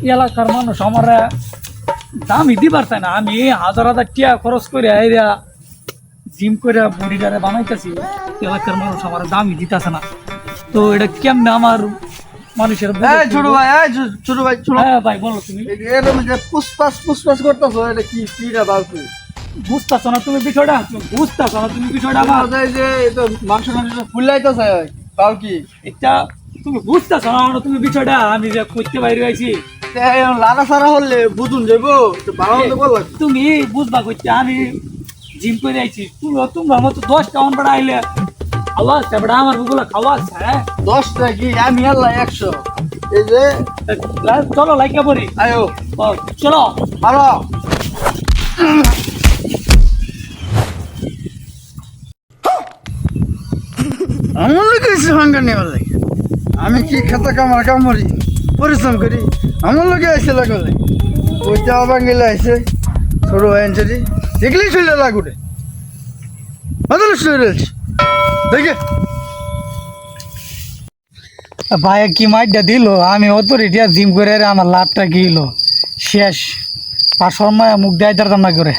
এলাকার মানুষ আমার দামই দিবার চাই না। আমি হাজার হাজার টিয়া খরচ করে আইরা জিম করে বডিটারে বানাইতেছি, এলাকার মানুষ আমার দামই দিতেছে না। তো এটা কেমনে আমার মানুষের ছোট ভাই, ছোট ভাই, হ্যাঁ ভাই বলো তুমি। এরকম যে পুষ্পাস পুষ্পাস করতেছো, এটা কি কি রে বাবু? বুঝতেছো না তুমি বিষয়টা, বুঝতেছো না তুমি বিষয়টা আমার। যে এটা মাংস মাংস ফুলাইতেছে তাও কি এটা তুমি বুঝতেছো না তুমি বিষয়টা, আমি যে করতে বাইরে আইছি। লাড়া সারা হলে বুঝুন যাবো ভালো মতো বল। তুমি বুঝবা করতে আমি জিম করে আইছি, তুমি তোমার মতো 10 টাউন বেড়া আইলে খাওয়া আছে বেড়া, আমার বুগুলা খাওয়া আছে। হ্যাঁ 10টা কি আমি আল্লাহ 100। এই যে চলো লাইকা পড়ি, আয়ো চলো ভালো। আমার লোক এসে ভাঙ্গা নেওয়ার লাগে, আমি কি খাতা কামার কামড়ি পরিশ্রম করি, আমার লোকে এসে লাগলে ওই চাওয়া ভাঙ্গিলে এসে ছোট ভাইঞ্চি দেখলেই চলে লাগুটে বদল শুরু রয়েছে দেখে ভাই কি মাইটা দিল। আমি অত রেটিয়া জিম করে আমার লাভটা কি হলো শেষ, আর সময় মুখ দেয় না করে।